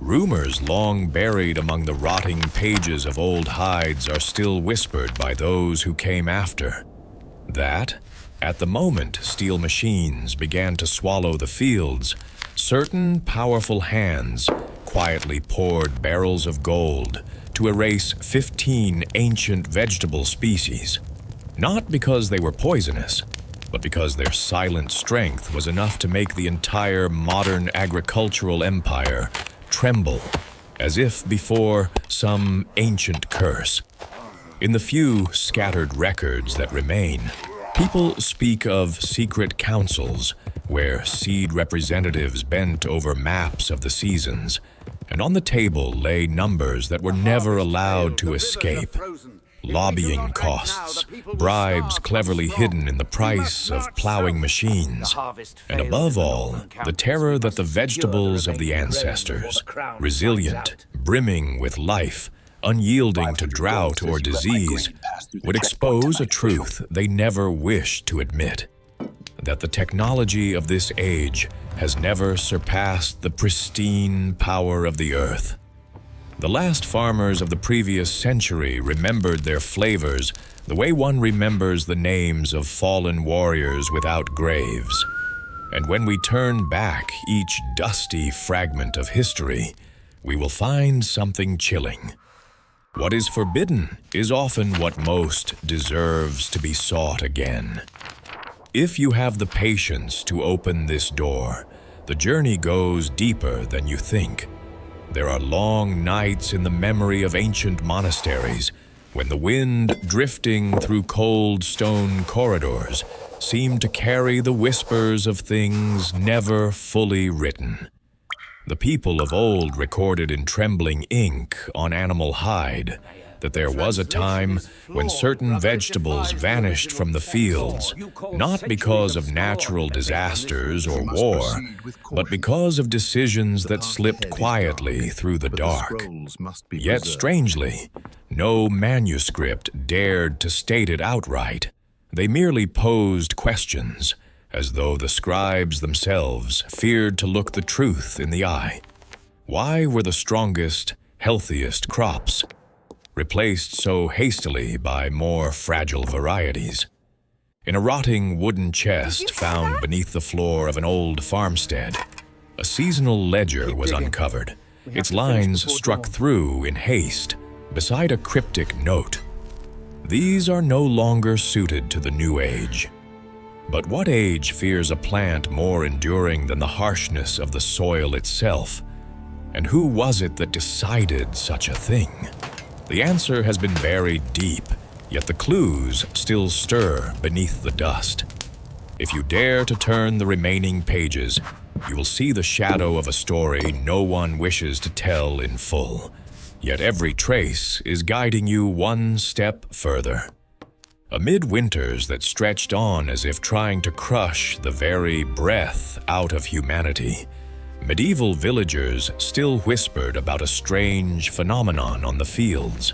Rumors long buried among the rotting pages of old hides are still whispered by those who came after. That, at the moment steel machines began to swallow the fields, certain powerful hands quietly poured barrels of gold to erase 15 ancient vegetable species, not because they were poisonous, but because their silent strength was enough to make the entire modern agricultural empire tremble as if before some ancient curse. In the few scattered records that remain, people speak of secret councils where seed representatives bent over maps of the seasons, and on the table lay numbers that were never allowed to escape. Lobbying costs, bribes cleverly hidden in the price of plowing machines, and above all, the terror that the vegetables of the ancestors, resilient, brimming with life, unyielding to drought or disease, would expose a truth they never wished to admit: that the technology of this age has never surpassed the pristine power of the earth. The last farmers of the previous century remembered their flavors the way one remembers the names of fallen warriors without graves. And when we turn back each dusty fragment of history, we will find something chilling. What is forbidden is often what most deserves to be sought again. If you have the patience to open this door, the journey goes deeper than you think. There are long nights in the memory of ancient monasteries when the wind drifting through cold stone corridors seemed to carry the whispers of things never fully written. The people of old recorded in trembling ink on animal hide that there was a time when certain vegetables vanished from the fields, not because of natural disasters or war, but because of decisions that slipped quietly through the dark. Yet strangely, no manuscript dared to state it outright. They merely posed questions, as though the scribes themselves feared to look the truth in the eye. Why were the strongest, healthiest crops replaced so hastily by more fragile varieties? In a rotting wooden chest found beneath the floor of an old farmstead, a seasonal ledger was uncovered, its lines struck through in haste beside a cryptic note. These are no longer suited to the new age. But what age fears a plant more enduring than the harshness of the soil itself? And who was it that decided such a thing? The answer has been buried deep, yet the clues still stir beneath the dust. If you dare to turn the remaining pages, you will see the shadow of a story no one wishes to tell in full. Yet every trace is guiding you one step further. Amid winters that stretched on as if trying to crush the very breath out of humanity, medieval villagers still whispered about a strange phenomenon on the fields.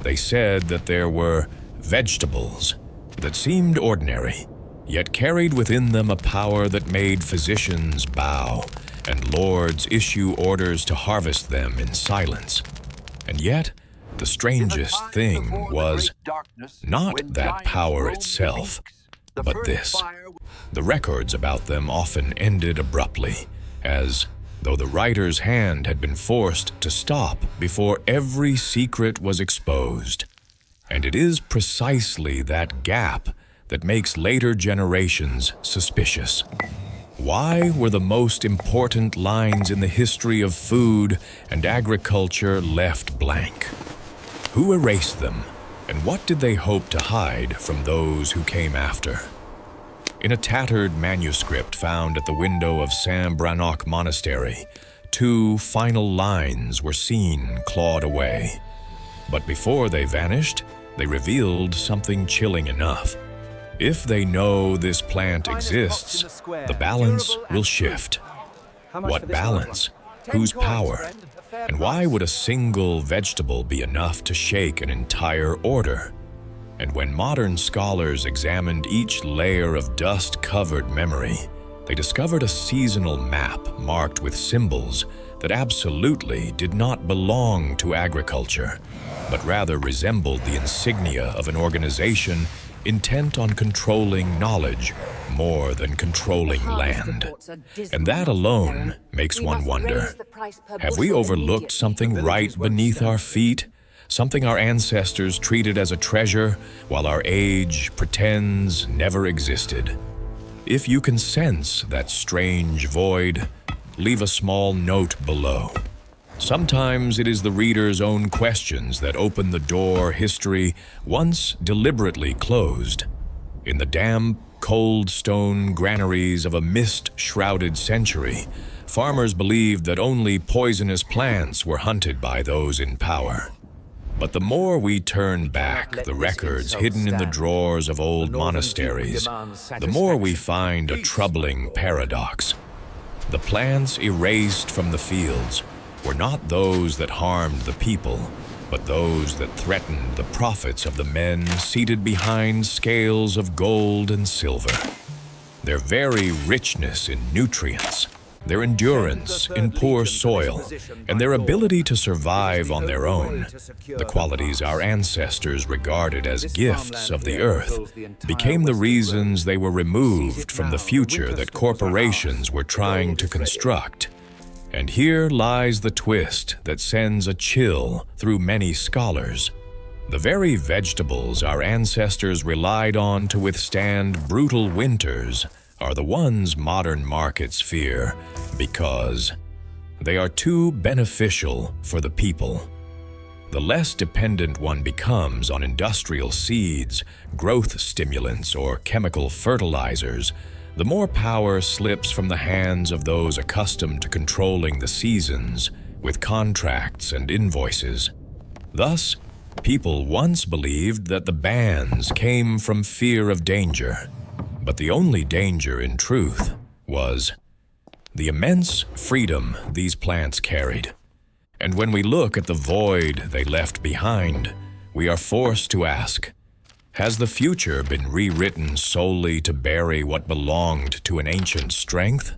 They said that there were vegetables that seemed ordinary, yet carried within them a power that made physicians bow and lords issue orders to harvest them in silence. And yet, the strangest thing was not that power itself, but this. The records about them often ended abruptly, as though the writer's hand had been forced to stop before every secret was exposed. And it is precisely that gap that makes later generations suspicious. Why were the most important lines in the history of food and agriculture left blank? Who erased them, and what did they hope to hide from those who came after? In a tattered manuscript found at the window of Saint-Brannock Monastery, 2 final lines were seen clawed away. But before they vanished, they revealed something chilling enough. If they know this plant exists, the balance will shift. What balance? Whose power? And why would a single vegetable be enough to shake an entire order? And when modern scholars examined each layer of dust-covered memory, they discovered a seasonal map marked with symbols that absolutely did not belong to agriculture, but rather resembled the insignia of an organization intent on controlling knowledge more than controlling land. And that alone makes one wonder, have we overlooked something right beneath our feet? Something our ancestors treated as a treasure while our age pretends never existed? If you can sense that strange void, leave a small note below. Sometimes it is the reader's own questions that open the door history once deliberately closed. In the damp, cold stone granaries of a mist-shrouded century, farmers believed that only poisonous plants were hunted by those in power. But the more we turn back the records hidden in the drawers of old monasteries, the more we find a troubling paradox. The plants erased from the fields were not those that harmed the people, but those that threatened the profits of the men seated behind scales of gold and silver. Their very richness in nutrients, their endurance in poor soil, and their ability to survive on their own, the qualities our ancestors regarded as gifts of the earth, became the reasons they were removed from the future that corporations were trying to construct. And here lies the twist that sends a chill through many scholars. The very vegetables our ancestors relied on to withstand brutal winters are the ones modern markets fear because they are too beneficial for the people. The less dependent one becomes on industrial seeds, growth stimulants, or chemical fertilizers, the more power slips from the hands of those accustomed to controlling the seasons with contracts and invoices. Thus, people once believed that the bans came from fear of danger, but the only danger in truth was the immense freedom these plants carried. And when we look at the void they left behind, we are forced to ask, has the future been rewritten solely to bury what belonged to an ancient strength?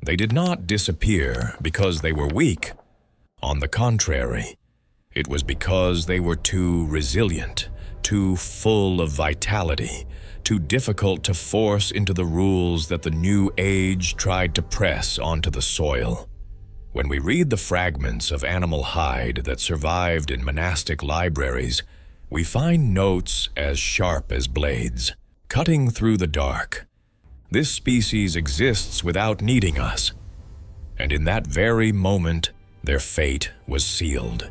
They did not disappear because they were weak. On the contrary, it was because they were too resilient, too full of vitality, too difficult to force into the rules that the new age tried to press onto the soil. When we read the fragments of animal hide that survived in monastic libraries, we find notes as sharp as blades, cutting through the dark. This species exists without needing us. And in that very moment, their fate was sealed.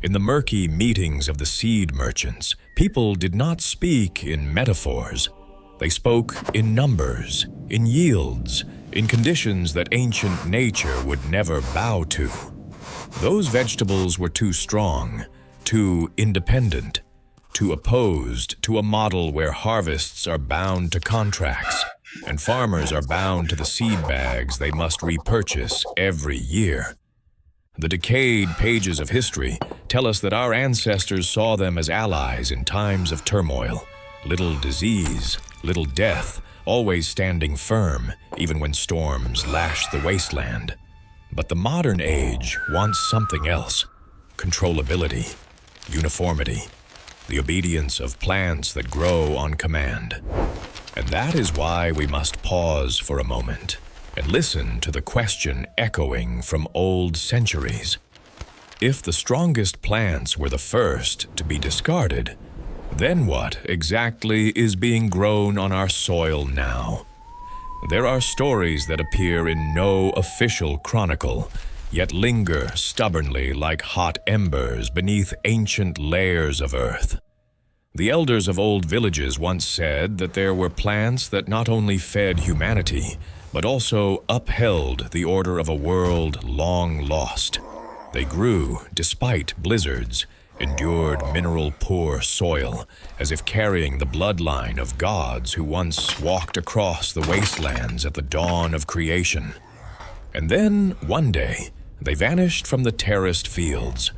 In the murky meetings of the seed merchants, people did not speak in metaphors. They spoke in numbers, in yields, in conditions that ancient nature would never bow to. Those vegetables were too strong, too independent, too opposed to a model where harvests are bound to contracts and farmers are bound to the seed bags they must repurchase every year. The decayed pages of history tell us that our ancestors saw them as allies in times of turmoil, little disease, little death, always standing firm even when storms lashed the wasteland. But the modern age wants something else: controllability, uniformity, the obedience of plants that grow on command. And that is why we must pause for a moment and listen to the question echoing from old centuries. If the strongest plants were the first to be discarded, then what exactly is being grown on our soil now? There are stories that appear in no official chronicle, yet linger stubbornly like hot embers beneath ancient layers of earth. The elders of old villages once said that there were plants that not only fed humanity, but also upheld the order of a world long lost. They grew despite blizzards, endured mineral-poor soil, as if carrying the bloodline of gods who once walked across the wastelands at the dawn of creation. And then, one day, they vanished from the terraced fields,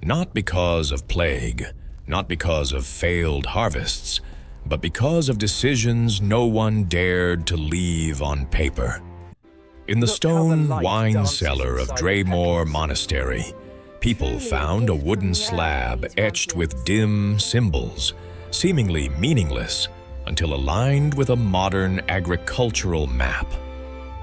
not because of plague, not because of failed harvests, but because of decisions no one dared to leave on paper. In the stone wine cellar of Dremore Monastery, people found a wooden slab etched with dim symbols, seemingly meaningless until aligned with a modern agricultural map.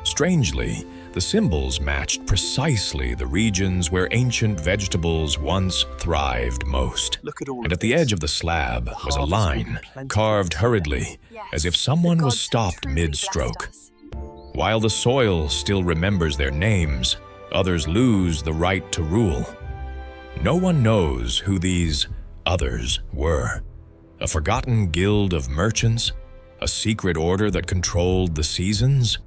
Strangely, the symbols matched precisely the regions where ancient vegetables once thrived most. And at the edge of the slab was a line, carved hurriedly, as if someone was stopped mid-stroke. While the soil still remembers their names, others lose the right to rule. No one knows who these others were. A forgotten guild of merchants? A secret order that controlled the seasons?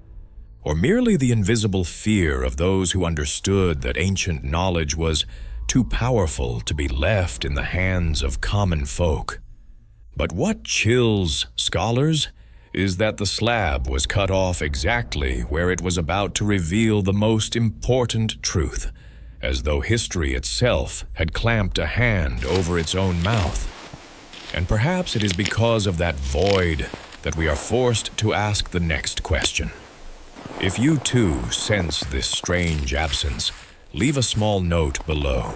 Or merely the invisible fear of those who understood that ancient knowledge was too powerful to be left in the hands of common folk? But what chills scholars is that the slab was cut off exactly where it was about to reveal the most important truth, as though history itself had clamped a hand over its own mouth. And perhaps it is because of that void that we are forced to ask the next question. If you too sense this strange absence, leave a small note below.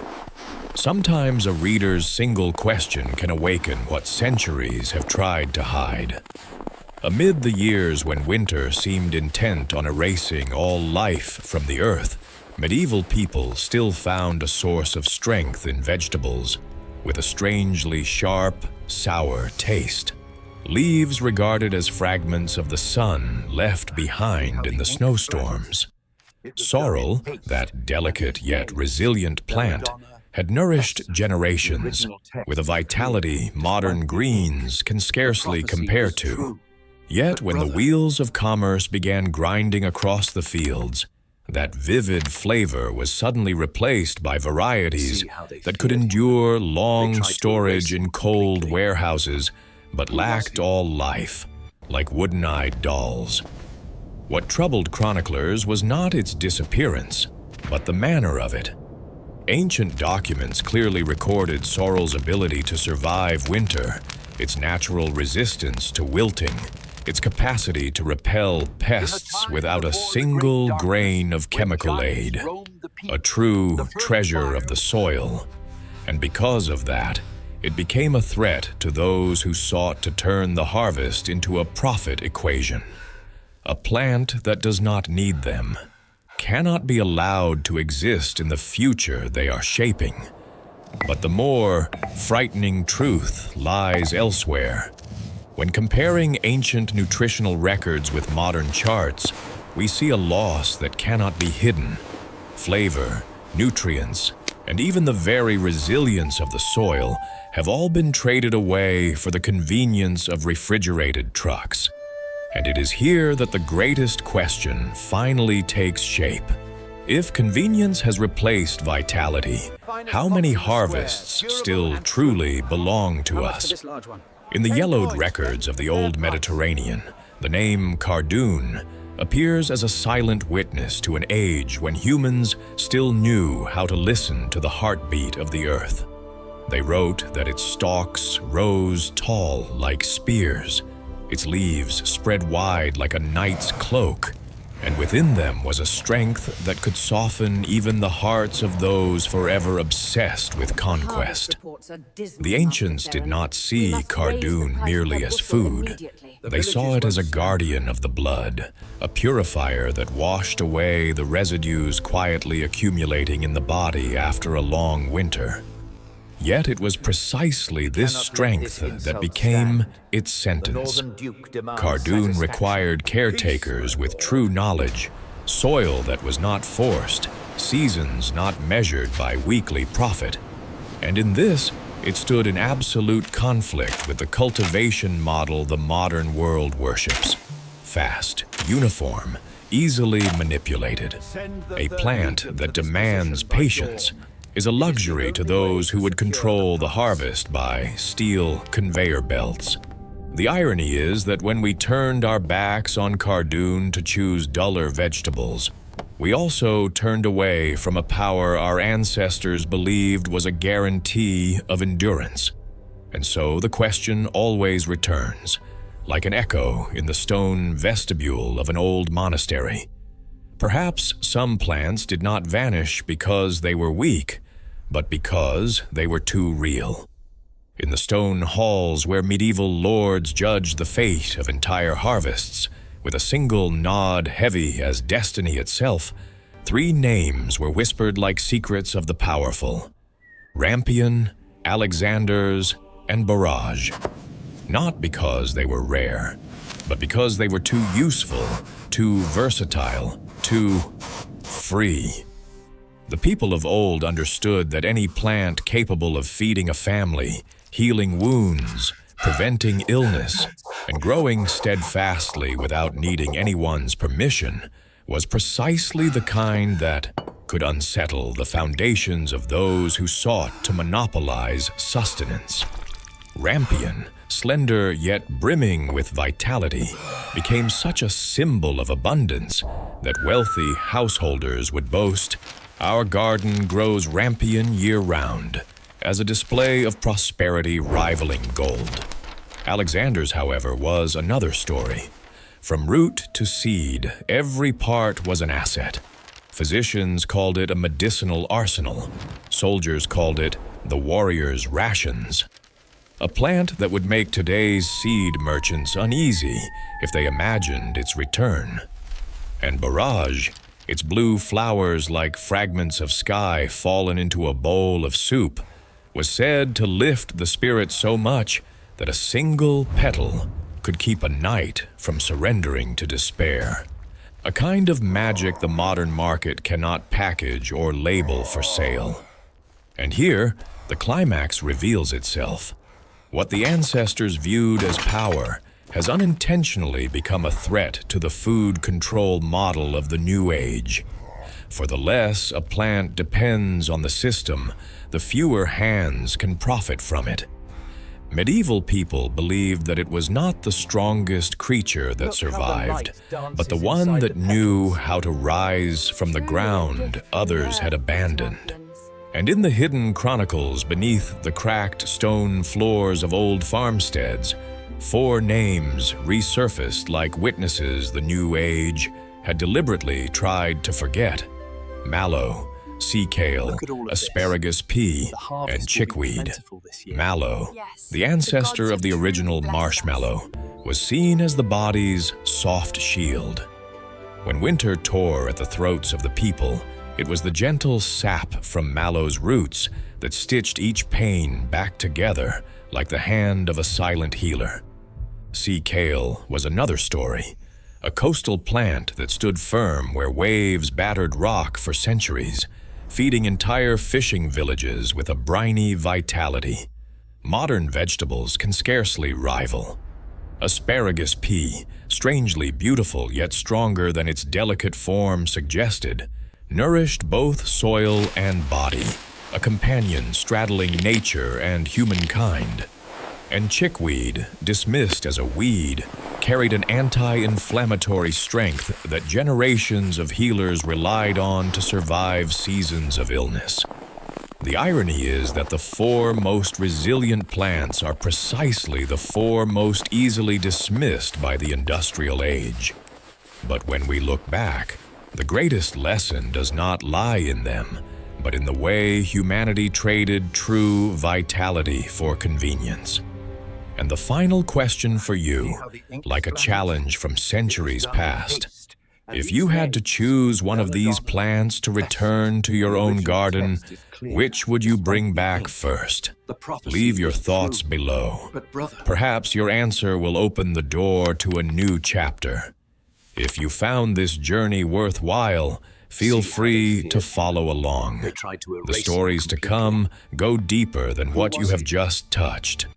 Sometimes a reader's single question can awaken what centuries have tried to hide. Amid the years when winter seemed intent on erasing all life from the earth, medieval people still found a source of strength in vegetables, with a strangely sharp, sour taste. Leaves regarded as fragments of the sun left behind in the snowstorms. Sorrel, that delicate yet resilient plant, had nourished generations with a vitality modern greens can scarcely compare to. Yet when the wheels of commerce began grinding across the fields, that vivid flavor was suddenly replaced by varieties that could endure long storage in cold warehouses but lacked all life, like wooden-eyed dolls. What troubled chroniclers was not its disappearance, but the manner of it. Ancient documents clearly recorded sorrel's ability to survive winter, its natural resistance to wilting, its capacity to repel pests without a single grain of chemical aid, a true treasure of the soil. And because of that, it became a threat to those who sought to turn the harvest into a profit equation. A plant that does not need them cannot be allowed to exist in the future they are shaping. But the more frightening truth lies elsewhere. When comparing ancient nutritional records with modern charts, we see a loss that cannot be hidden. Flavor, nutrients, and even the very resilience of the soil have all been traded away for the convenience of refrigerated trucks. And it is here that the greatest question finally takes shape. If convenience has replaced vitality, how many harvests still truly belong to us? In the yellowed records of the old Mediterranean, the name Cardoon appears as a silent witness to an age when humans still knew how to listen to the heartbeat of the earth. They wrote that its stalks rose tall like spears, its leaves spread wide like a knight's cloak, and within them was a strength that could soften even the hearts of those forever obsessed with conquest. The ancients did not see Cardoon merely as food. They saw it as a guardian of the blood, a purifier that washed away the residues quietly accumulating in the body after a long winter. Yet it was precisely this strength that became its sentence. Cardoon required caretakers with true knowledge, soil that was not forced, seasons not measured by weekly profit. And in this, it stood in absolute conflict with the cultivation model the modern world worships. Fast, uniform, easily manipulated. A plant that demands patience is a luxury to those who would control the harvest by steel conveyor belts. The irony is that when we turned our backs on Cardoon to choose duller vegetables, we also turned away from a power our ancestors believed was a guarantee of endurance. And so the question always returns, like an echo in the stone vestibule of an old monastery. Perhaps some plants did not vanish because they were weak, but because they were too real. In the stone halls where medieval lords judged the fate of entire harvests, with a single nod heavy as destiny itself, 3 names were whispered like secrets of the powerful: Rampion, Alexander's, and Barrage. Not because they were rare, but because they were too useful, too versatile, too free. The people of old understood that any plant capable of feeding a family, healing wounds, preventing illness, and growing steadfastly without needing anyone's permission was precisely the kind that could unsettle the foundations of those who sought to monopolize sustenance. Rampion, slender yet brimming with vitality, became such a symbol of abundance that wealthy householders would boast, "Our garden grows rampion year-round," as a display of prosperity rivaling gold. Alexander's, however, was another story. From root to seed, every part was an asset. Physicians called it a medicinal arsenal. Soldiers called it the warrior's rations. A plant that would make today's seed merchants uneasy if they imagined its return. And Barrage, its blue flowers like fragments of sky fallen into a bowl of soup, was said to lift the spirit so much that a single petal could keep a knight from surrendering to despair. A kind of magic the modern market cannot package or label for sale. And here, the climax reveals itself. What the ancestors viewed as power has unintentionally become a threat to the food control model of the new age. For the less a plant depends on the system, the fewer hands can profit from it. Medieval people believed that it was not the strongest creature that survived, but the one that knew how to rise from the ground others had abandoned. And in the hidden chronicles beneath the cracked stone floors of old farmsteads, 4 names resurfaced like witnesses the new age had deliberately tried to forget: mallow, sea kale, asparagus pea, and chickweed. Mallow, the ancestor of the original marshmallow, was seen as the body's soft shield. When winter tore at the throats of the people, it was the gentle sap from mallow's roots that stitched each pain back together like the hand of a silent healer. Sea kale was another story, a coastal plant that stood firm where waves battered rock for centuries, feeding entire fishing villages with a briny vitality. Modern vegetables can scarcely rival. Asparagus pea, strangely beautiful yet stronger than its delicate form suggested, nourished both soil and body, a companion straddling nature and humankind. And chickweed, dismissed as a weed, carried an anti-inflammatory strength that generations of healers relied on to survive seasons of illness. The irony is that the 4 most resilient plants are precisely the 4 most easily dismissed by the industrial age. But when we look back, the greatest lesson does not lie in them, but in the way humanity traded true vitality for convenience. And the final question for you, like a challenge from centuries past: if you had to choose one of these plants to return to your own garden, which would you bring back first? Leave your thoughts below. Perhaps your answer will open the door to a new chapter. If you found this journey worthwhile, feel free to follow along. The stories to come go deeper than what you have just touched.